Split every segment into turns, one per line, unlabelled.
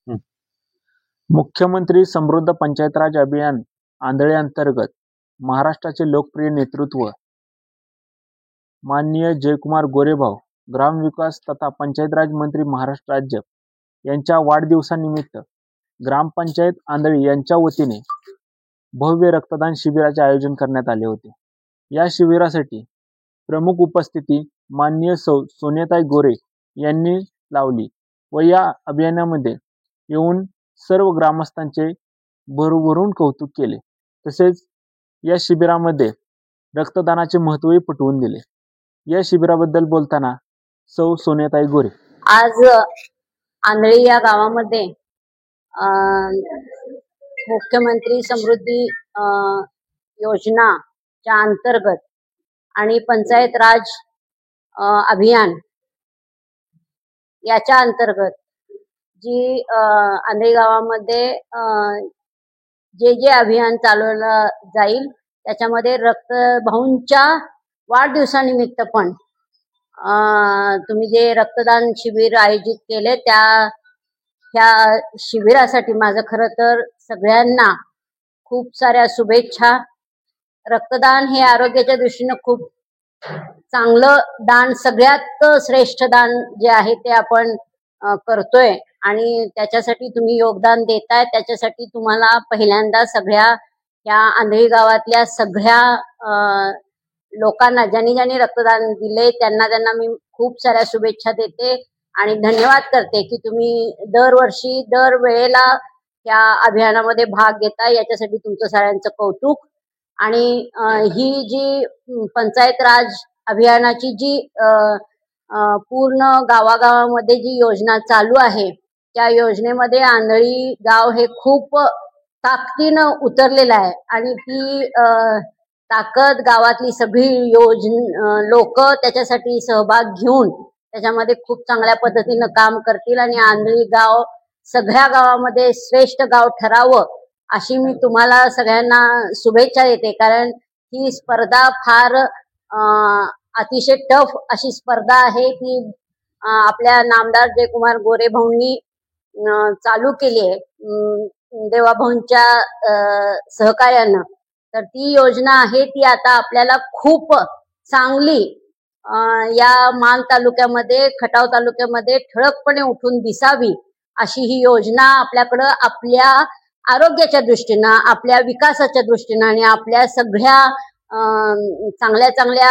हं. मुख्यमंत्री समृद्ध पंचायत राज अभियान आंधळे अंतर्गत महाराष्ट्राचे लोकप्रिय नेतृत्व माननीय जयकुमार गोरेभाऊ ग्रामविकास तथा पंचायत राज मंत्री महाराष्ट्र राज्य यांच्या वाढदिवसानिमित्त ग्रामपंचायत आंधळी यांच्या वतीने भव्य रक्तदान शिबिराचे आयोजन करण्यात आले होते। या शिबिरासाठी प्रमुख उपस्थिती माननीय सोनियाताई गोरे यांनी लावली व या अभियानामध्ये येऊन सर्व ग्रामस्थांचे भरभरून कौतुक केले। तसेच या शिबिरामध्ये रक्तदानाचे महत्त्वही पटवून दिले। या शिबिराबद्दल बोलताना सोनियाताई गोरे,
आज आंधळी या गावामध्ये मुख्यमंत्री समृद्धी योजनाच्या अंतर्गत आणि पंचायत राज अभियान याच्या अंतर्गत जी आंधळी गावामध्ये जे अभियान चालवलं जाईल त्याच्यामध्ये भाऊंच्या वाढदिवसानिमित्त पण तुम्ही जे रक्तदान शिबिर आयोजित केले त्या शिबिरासाठी माझं खरं तर सगळ्यांना खूप साऱ्या शुभेच्छा। रक्तदान हे आरोग्याच्या दृष्टीने खूप चांगलं दान, सगळ्यात श्रेष्ठ दान जे आहे ते आपण करतोय आणि त्याच्यासाठी तुम्ही योगदान देताय। त्याच्यासाठी तुम्हाला पहिल्यांदा सगळ्या या आंधळी गावातल्या सगळ्या लोकांना ज्यांनी रक्तदान दिले त्यांना मी खूप साऱ्या शुभेच्छा देते आणि धन्यवाद करते की तुम्ही दरवर्षी दर वेळेला या अभियानामध्ये भाग घेता। याच्यासाठी तुमचं सगळ्यांचं कौतुक। आणि ही जी पंचायत राज अभियानाची जी पूर्ण गावागावामध्ये जी योजना चालू आहे त्या योजनेमध्ये आंधळी गाव हे खूप ताकदीनं उतरलेलं आहे आणि ती ताकद गावातली सगळी लोक त्याच्यासाठी सहभाग घेऊन त्याच्यामध्ये खूप चांगल्या पद्धतीनं काम करतील आणि आंधळी गाव सगळ्या गावामध्ये श्रेष्ठ गाव ठरावं अशी मी तुम्हाला सगळ्यांना शुभेच्छा देते। कारण ही स्पर्धा फार अतिशय टफ अशी स्पर्धा आहे ती आपल्या नामदार जयकुमार गोरे भाऊंनी चालू केली आहे देवाभाऊंच्या सहकार्यानं। तर ती योजना आहे ती आता आपल्याला खूप चांगली या मान तालुक्यामध्ये, खटाव तालुक्यामध्ये ठळकपणे उठून दिसावी अशी ही योजना आपल्याकडं आपल्या आरोग्याच्या दृष्टीनं, आपल्या विकासाच्या दृष्टीनं आणि आपल्या सगळ्या चांगल्या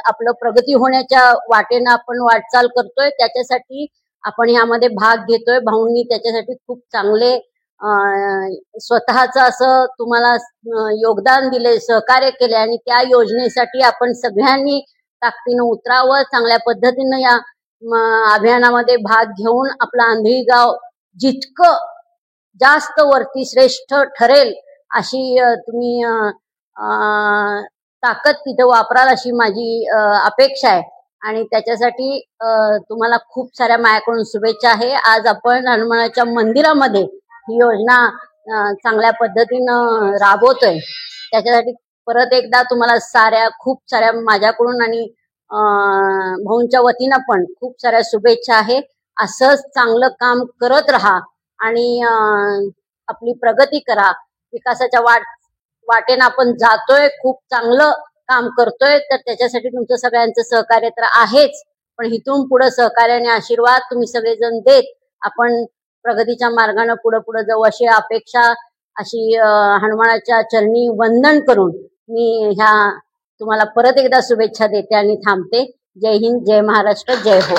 आपलं प्रगती होण्याच्या वाटेनं आपण वाटचाल करतोय। त्याच्यासाठी आपण यामध्ये भाग घेतोय। भाऊंनी त्याच्यासाठी खूप चांगले स्वतःच असं तुम्हाला योगदान दिले, सहकार्य केले आणि त्या योजनेसाठी आपण सगळ्यांनी ताकदीनं उतरावं, चांगल्या पद्धतीनं या अभियानामध्ये भाग घेऊन आपलं आंधळी गाव जितकं जास्त वरती श्रेष्ठ ठरेल अशी तुम्ही ताकद तिथे वापराल अशी माझी अपेक्षा आहे आणि त्याच्यासाठी तुम्हाला खूप साऱ्या माझ्याकडून शुभेच्छा आहे। आज आपण हनुमानाच्या मंदिरामध्ये ही योजना चांगल्या पद्धतीनं राबवतोय त्याच्यासाठी परत एकदा तुम्हाला खूप साऱ्या माझ्याकडून आणि भाऊंच्या वतीनं पण खूप साऱ्या शुभेच्छा आहे। असंच चांगलं काम करत राहा आणि आपली प्रगती करा। विकासाच्या वाटेनं आपण जातोय, खूप चांगलं काम करतोय तर त्याच्यासाठी तुमचं सगळ्यांचं सहकार्य तर आहेच, पण इथून पुढे सहकार्य आणि आशीर्वाद तुम्ही सगळेजण देत आपण प्रगतीच्या मार्गाने पुढे जाऊ अशी अपेक्षा, अशी हनुमानाच्या चरणी वंदन करून मी तुम्हाला परत एकदा शुभेच्छा देते आणि थांबते। जय हिंद, जय महाराष्ट्र, जय हो।